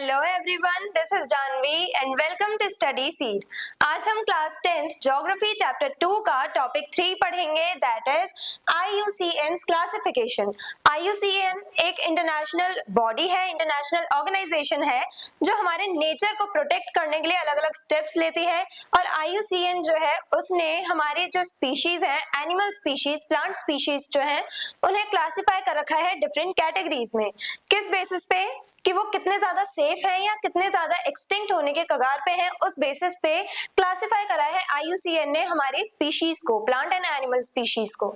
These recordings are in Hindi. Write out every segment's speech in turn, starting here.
Hello everyone, this is Janhvi and welcome to study seed. आज हम क्लास 10th ज्योग्राफी चैप्टर 2 का टॉपिक 3 पढ़ेंगे, that is IUCN classification. IUCN एक इंटरनेशनल बॉडी है, इंटरनेशनल ऑर्गेनाइजेशन है जो हमारे नेचर को प्रोटेक्ट करने के लिए अलग अलग स्टेप्स लेती है। और IUCN जो है उसने हमारे जो स्पीशीज हैं, एनिमल स्पीशीज, प्लांट स्पीशीज जो है उन्हें क्लासिफाई कर रखा है डिफरेंट कैटेगरीज में। किस बेसिस पे कि वो कितने ज्यादा सेफ है या कितने ज्यादा एक्सटिंक्ट होने के कगार पे हैं, उस बेसिस पे क्लासिफाई करा है IUCN ने हमारी स्पीशीज को, प्लांट एंड एनिमल स्पीशीज को।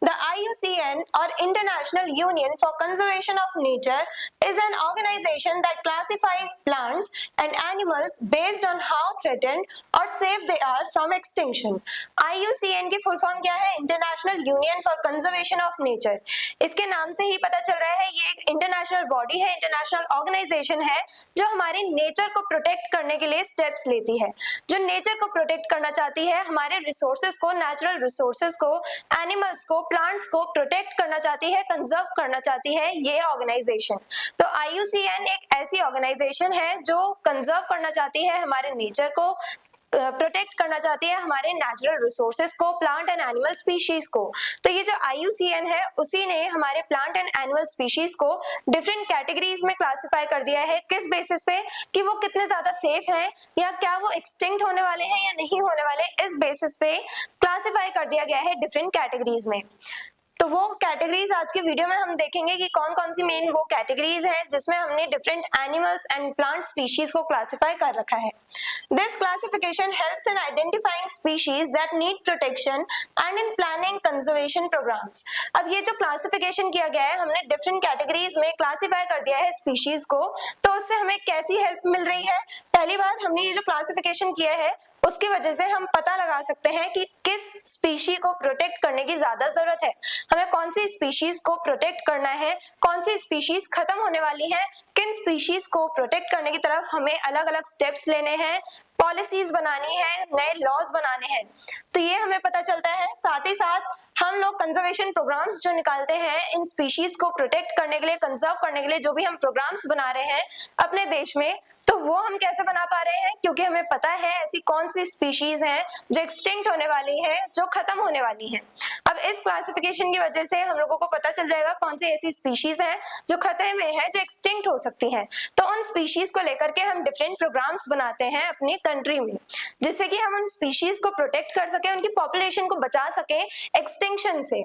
The IUCN or International Union for Conservation of Nature is an organization that classifies plants and animals based on how threatened or safe they are from extinction. IUCN की फुल फॉर्म क्या है? International Union for Conservation of Nature। इसके नाम से ही पता चल रहा है ये एक इंटरनेशनल बॉडी है, इंटरनेशनल ऑर्गेनाइजेशन है जो हमारे नेचर को प्रोटेक्ट करने के लिए स्टेप्स लेती है, जो नेचर को प्रोटेक्ट करना चाहती है, हमारे रिसोर्सेज को, नेचुरल रिसोर्सेज को, एनिमल्स को, प्लांट्स को प्रोटेक्ट करना चाहती है, कंजर्व करना चाहती है ये ऑर्गेनाइजेशन। तो IUCN एक ऐसी ऑर्गेनाइजेशन है जो कंजर्व करना चाहती है हमारे नेचर को, प्रोटेक्ट करना चाहती है हमारे नेचुरल रिसोर्सेज को, प्लांट एंड एनिमल स्पीशीज को। तो ये जो IUCN है उसी ने हमारे प्लांट एंड एनिमल स्पीशीज को डिफरेंट कैटेगरीज में क्लासिफाई कर दिया है। किस बेसिस पे कि वो कितने ज्यादा सेफ हैं या क्या वो एक्सटिंक्ट होने वाले हैं या नहीं होने वाले, इस बेसिस पे क्लासिफाई कर दिया गया है डिफरेंट कैटेगरीज में। तो वो कैटेगरीज आज के वीडियो में हम देखेंगे कि कौन कौन सी मेन वो कैटेगरीज हैं जिसमें हमने different animals and plant species को क्लासिफाई कर रखा है। This classification helps in identifying species that need protection and in planning conservation programs. अब ये जो क्लासिफिकेशन किया गया है, हमने डिफरेंट कैटेगरीज में क्लासिफाई कर दिया है स्पीशीज को, तो उससे हमें कैसी हेल्प मिल रही है? पहली बात, हमने ये जो क्लासिफिकेशन किया है उसकी वजह से हम पता लगा सकते हैं कि किस स्पीशी को प्रोटेक्ट करने की ज्यादा जरूरत है, हमें कौन सी स्पीशीज को प्रोटेक्ट करना है, कौन सी स्पीशीज खत्म होने वाली है, किन स्पीशीज को प्रोटेक्ट करने की तरफ हमें अलग अलग स्टेप्स लेने हैं, पॉलिसीज बनानी है, नए लॉज बनाने हैं। तो ये हमें पता चलता है। साथ ही साथ हम लोग कंजर्वेशन प्रोग्राम्स जो निकालते हैं इन स्पीशीज को प्रोटेक्ट करने के लिए, कंजर्व करने के लिए, जो भी हम प्रोग्राम्स बना रहे हैं अपने देश में, तो वो हम कैसे बना पा रहे हैं? क्योंकि हमें पता है ऐसी कौन सी स्पीशीज हैं जो एक्सटिंक्ट होने वाली है, जो खत्म होने वाली है। अब इस क्लासिफिकेशन की वजह से हम लोगों को पता चल जाएगा कौन सी ऐसी स्पीशीज हैं जो खतरे में है, जो एक्सटिंक्ट हो सकती हैं। तो उन स्पीशीज को लेकर के हम डिफरेंट प्रोग्राम्स बनाते हैं अपनी कंट्री में, जिससे कि हम उन स्पीशीज को प्रोटेक्ट कर सके, उनकी पॉपुलेशन को बचा सके एक्सटिंक्शन से।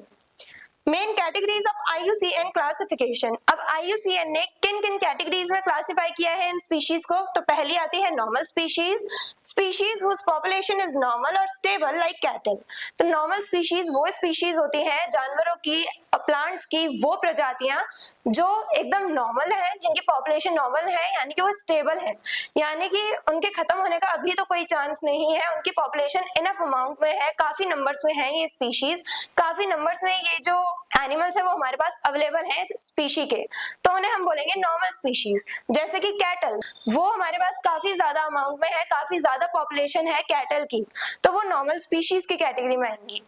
Main categories of IUCN classification. अब IUCN ने किन किन कैटेगरीज में क्लासिफाई किया है इन स्पीशीज को? तो पहली आती है normal species, species whose population is normal और स्टेबल लाइक कैटल। तो नॉर्मल स्पीशीज वो स्पीशीज होती है जानवरों की, प्लांट्स की वो प्रजातियां जो एकदम नॉर्मल है, जिनकी पॉपुलेशन नॉर्मल है, यानी कि वो स्टेबल है, यानी कि उनके खत्म होने का अभी तो कोई चांस नहीं है, उनकी पॉपुलेशन इनफ अमाउंट में है, काफी नंबर्स में है ये स्पीशीज, काफी नंबर्स में ये जो एनिमल्स है वो हमारे पास अवेलेबल है स्पीशी के, तो उन्हें हम बोलेंगे नॉर्मल स्पीशीज। जैसे कि कैटल, वो हमारे पास काफी ज्यादा अमाउंट में है, काफी ज्यादा पॉपुलेशन है कैटल की, तो वो नॉर्मल स्पीशीज की कैटेगरी में आएंगी।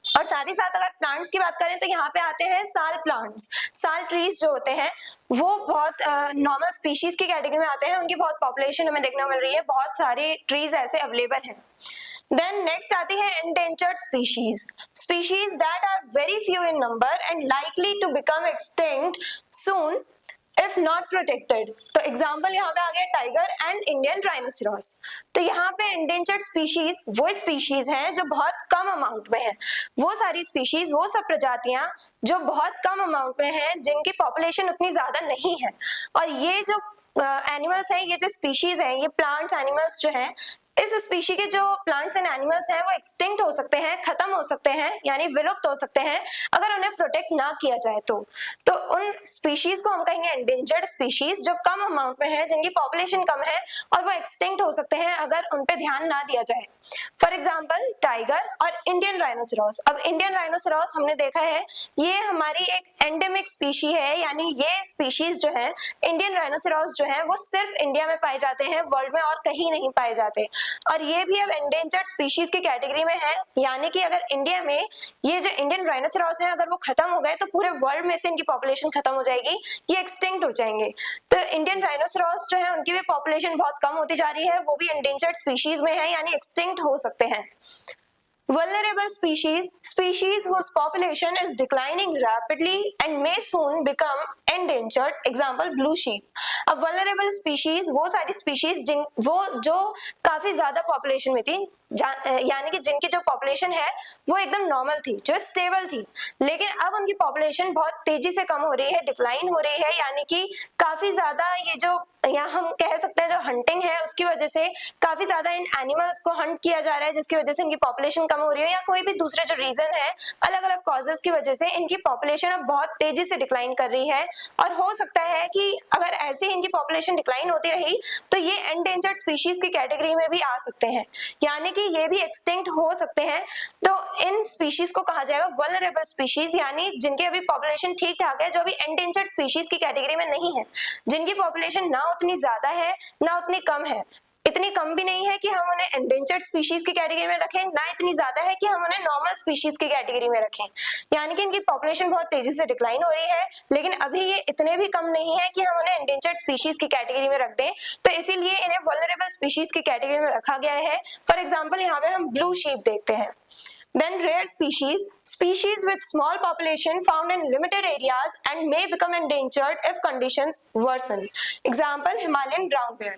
और साथ ही साथ अगर प्लांट्स की बात करें तो यहाँ पे आते हैं साल प्लांट्स। साल ट्रीज जो होते हैं वो बहुत नॉर्मल स्पीशीज की कैटेगरी में आते हैं, उनकी बहुत पॉपुलेशन हमें देखने को मिल रही है, बहुत सारे ट्रीज ऐसे अवेलेबल हैं। देन नेक्स्ट आती है endangered species, species that are very few in number and likely to become extinct soon if not protected। तो एग्जाम्पल यहाँ पे आ गया टाइगर एंड इंडियन राइनोसेरोस। तो यहाँ पे endangered species वो स्पीशीज हैं जो बहुत कम अमाउंट में है, वो सारी स्पीशीज, वो सब प्रजातियां जो बहुत कम अमाउंट में हैं, जिनकी पॉपुलेशन उतनी ज्यादा नहीं है। और ये जो एनिमल्स हैं, ये जो स्पीशीज हैं, ये प्लांट्स, एनिमल्स जो हैं, इस स्पीशी के जो प्लांट्स एंड एनिमल्स हैं वो एक्सटिंक्ट हो सकते हैं, खत्म हो सकते हैं, यानी विलुप्त हो सकते हैं अगर उन्हें प्रोटेक्ट ना किया जाए तो उन स्पीशीज को हम कहेंगे एंडेंजर्ड स्पीशीज, जो कम अमाउंट में है, जिनकी पॉपुलेशन कम है और वो एक्सटिंक्ट हो सकते हैं अगर उन पे ध्यान ना दिया जाए। फॉर एग्जाम्पल टाइगर और इंडियन राइनोसेरोस। अब इंडियन राइनोसेरोस हमने देखा है ये हमारी एक एंडेमिक स्पीशी है, यानी ये स्पीशीज जो है इंडियन राइनोसेरोस जो है वो सिर्फ इंडिया में पाए जाते हैं, वर्ल्ड में और कहीं नहीं पाए जाते। और ये भी अब एंडेंजर्ड स्पीशीज की कैटेगरी में है, यानी कि अगर इंडिया में ये जो इंडियन राइनोसेरॉस है अगर वो खत्म हो गए तो पूरे वर्ल्ड में से इनकी पॉपुलेशन खत्म हो जाएगी, ये एक्सटिंक्ट हो जाएंगे। तो इंडियन राइनोसेरॉस जो है उनकी भी पॉपुलेशन बहुत कम होती जा रही है, वो भी एंडेंजर्ड स्पीशीज में है, यानी एक्सटिंक्ट हो सकते हैं। Vulnerable species whose population is declining rapidly and may soon become endangered. Example blue sheep. अब vulnerable species वो सारी species वो जो काफी ज्यादा population में थी, यानी कि जिनकी जो पॉपुलेशन है वो एकदम नॉर्मल थी, जो स्टेबल थी, लेकिन अब उनकी पॉपुलेशन बहुत तेजी से कम हो रही है, डिक्लाइन हो रही है, यानी कि काफी ज्यादा ये जो यहाँ हम कह सकते हैं जो हंटिंग है उसकी वजह से काफी ज्यादा इन एनिमल्स को हंट किया जा रहा है, जिसकी वजह से इनकी पॉपुलेशन कम हो रही है, या कोई भी दूसरे जो रीजन है, अलग अलग कॉजेस की वजह से इनकी पॉपुलेशन अब बहुत तेजी से डिक्लाइन कर रही है। और हो सकता है कि अगर ऐसे इनकी पॉपुलेशन डिक्लाइन होती रही तो ये एंडेंजर्ड स्पीशीज की कैटेगरी में भी आ सकते हैं, यानी कि ये भी एक्सटिंक्ट हो सकते हैं। तो इन स्पीशीज को कहा जाएगा वल्नरेबल स्पीशीज, यानी जिनकी अभी पॉपुलेशन ठीक ठाक है, जो अभी एंडेंजर्ड स्पीशीज की कैटेगरी में नहीं है, जिनकी पॉपुलेशन ना उतनी ज्यादा है ना उतनी कम है, इतनी कम भी नहीं है कि हम उन्हें एंडेंजर्ड स्पीशीज की कैटेगरी में रखें, ना इतनी ज्यादा है कि हम उन्हें नॉर्मल स्पीशीज की कैटेगरी में रखें, यानी कि इनकी पॉपुलेशन बहुत तेजी से डिक्लाइन हो रही है, लेकिन अभी ये इतने भी कम नहीं है कि हम उन्हें एंडेंजर्ड स्पीशीज की कैटेगरी में रख दें, तो इसीलिए इन्हें वल्नरेबल स्पीशीज की कैटेगरी में रखा गया है। फॉर एग्जाम्पल यहाँ पे हम ब्लू शीप देखते हैं। Then rare species with small population found in limited areas and may become endangered if conditions worsen. Example Himalayan brown bear.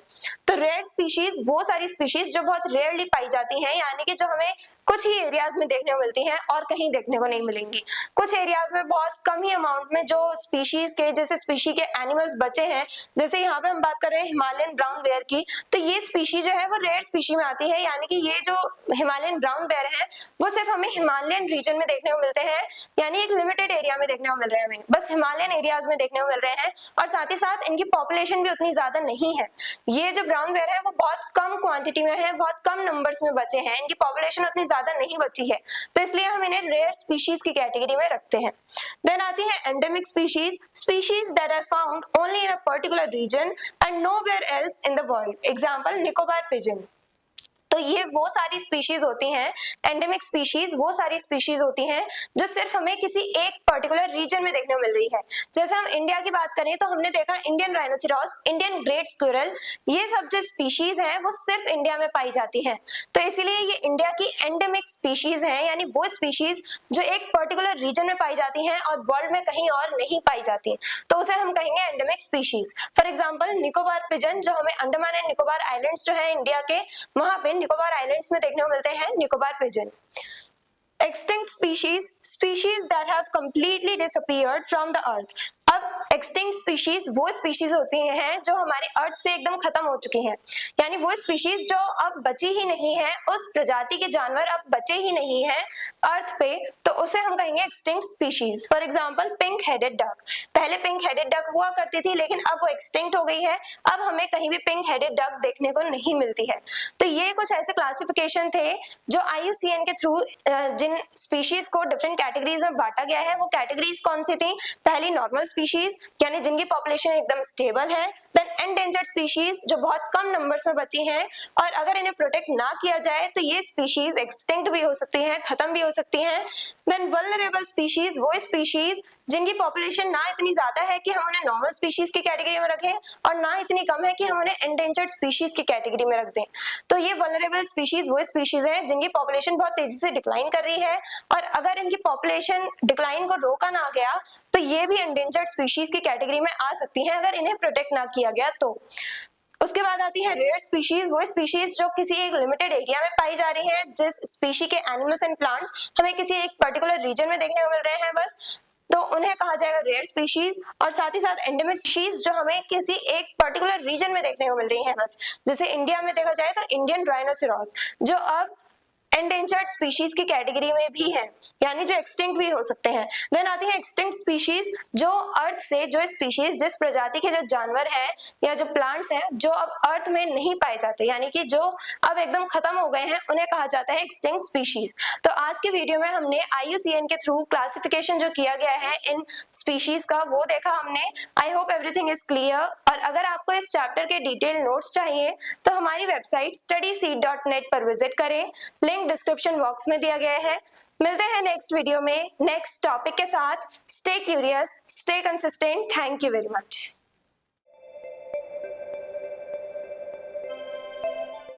तो rare species वो सारी species जो बहुत rarely पाई जाती हैं, यानी कि जो हमें कुछ ही एरियाज में देखने को मिलती हैं और कहीं देखने को नहीं मिलेंगी। कुछ एरियाज में बहुत कम ही अमाउंट में जो स्पीशीज के जैसे स्पीशी के एनिमल्स बचे हैं, जैसे यहाँ पे हम बात कर रहे हैं हिमालयन ब्राउन बेयर की, तो ये स्पीशी जो है वो रेयर स्पीशी में आती है, यानी कि ये जो हिमालयन ब्राउन बेयर है वो सिर्फ हमें हिमालयन रीजन में देखने को मिलते हैं, यानी एक लिमिटेड एरिया में देखने को मिल रहे हैं, हमें बस हिमालयन एरियाज में देखने को मिल रहे हैं, और साथ ही साथ इनकी पॉपुलेशन भी उतनी ज्यादा नहीं है। ये जो ब्राउन बेयर है वो बहुत कम क्वांटिटी में है, बहुत कम नंबर्स में बचे हैं, इनकी पॉपुलेशन उतनी ज्यादा नहीं बची है, तो इसलिए हम इन्हें रेयर स्पीशीज की कैटेगरी में रखते हैं। देन आती है endemic species that are found only in a particular region and nowhere else in the world. Example Nicobar pigeon. तो ये वो सारी स्पीशीज होती हैं, एंडेमिक स्पीशीज वो सारी स्पीशीज होती हैं जो सिर्फ हमें किसी एक पर्टिकुलर रीजन में देखने को मिल रही है। जैसे हम इंडिया की बात करें तो हमने देखा Indian rhinoceros, Indian great squirrel, ये सब जो स्पीशीज हैं वो सिर्फ इंडिया में पाई जाती हैं, तो इसीलिए ये इंडिया की एंडेमिक स्पीशीज हैं, यानी वो स्पीशीज जो एक पर्टिकुलर रीजन में पाई जाती हैं और वर्ल्ड में कहीं और नहीं पाई जाती, तो उसे हम कहेंगे endemic species. For example Nicobar pigeon, जो हमें अंडमान एंड निकोबार आइलैंड्स जो है इंडिया के, वहां पे निकोबार आइलैंड्स में देखने को मिलते हैं Nicobar pigeon. Extinct species that have completely disappeared from the earth. अब एक्सटिंक्ट स्पीशीज वो स्पीशीज होती हैं जो हमारे अर्थ से एकदम खत्म हो चुकी हैं, यानी वो स्पीशीज जो अब बची ही नहीं है, उस प्रजाति के जानवर अब बचे ही नहीं हैं अर्थ पे, तो उसे हम कहेंगे extinct species. For example pink headed duck. पहले पिंक हेडेड डक हुआ करती थी, लेकिन अब वो एक्सटिंक्ट हो गई है, अब हमें कहीं भी पिंक हेडेड डक देखने को नहीं मिलती है। तो ये कुछ ऐसे क्लासिफिकेशन थे जो IUCN के थ्रू जिन स्पीशीज को डिफरेंट कैटेगरीज में बांटा गया है। वो कैटेगरीज कौन सी थी? पहली नॉर्मल स्पीशीज, यानी जिनकी पॉपुलेशन एकदम स्टेबल है। देन एंडेंजर्ड स्पीशीज, जो बहुत कम नंबर्स में बची हैं और अगर इन्हें प्रोटेक्ट ना किया जाए तो ये स्पीशीज एक्सटिंक्ट भी हो सकती हैं, खत्म भी हो सकती हैं। देन वल्नरेबल स्पीशीज, वो स्पीशीज जिनकी पॉपुलेशन ना इतनी ज्यादा है कि हम उन्हें नॉर्मल स्पीशीज की कैटेगरी में रखें और ना इतनी कम है कि हम उन्हें एंडेंजर्ड स्पीशीज की कैटेगरी में रख दें। तो ये वल्नरेबल स्पीशीज वो स्पीशीज हैं जिनकी पॉपुलेशन बहुत तेजी से डिक्लाइन कर रही है, और अगर इनकी पॉपुलेशन डिक्लाइन को रोका ना गया तो ये भी एंडेंजर्ड स्पीशीज की कैटेगरी में आ सकती हैं अगर इन्हें प्रोटेक्ट ना किया गया तो। उसके बाद आती है रेयर स्पीशीज, वो स्पीशीज जो किसी एक लिमिटेड एरिया में पाई जा रही है, जिस स्पीशी के एनिमल्स एंड प्लांट्स हमें किसी एक पर्टिकुलर रीजन में देखने को मिल रहे हैं बस, तो उन्हें कहा जाएगा रेयर स्पीशीज। और साथ ही साथ एंडेमिक स्पीशीज जो हमें किसी एक पर्टिकुलर रीजन में देखने को मिल रही है बस, जैसे इंडिया में देखा जाए तो इंडियन राइनोसेरॉस, जो अब एंडेंजर्ड स्पीशीज की कैटेगरी में भी हैं, यानी जो एक्सटिंक्ट भी हो सकते हैं। देन आती है एक्सटिंक्ट स्पीशीज, जो अर्थ से जो स्पीशीज जिस प्रजाति के जो जानवर हैं या जो प्लांट्स हैं जो अब अर्थ में नहीं पाए जाते, यानी कि जो अब एकदम खत्म हो गए हैं, उन्हें कहा जाता है एक्सटिंक्ट स्पीशीज। तो आज की वीडियो में हमने IUCN के थ्रू क्लासिफिकेशन जो किया गया है इन स्पीशीज का वो देखा हमने। I hope everything is clear. और अगर आपको इस चैप्टर के डिटेल नोट्स चाहिए तो हमारी वेबसाइट studyseed.net पर विजिट करें, लिंक डिस्क्रिप्शन बॉक्स में दिया गया है। मिलते हैं नेक्स्ट वीडियो में नेक्स्ट टॉपिक के साथ। Stay curious, stay consistent. Thank you very much.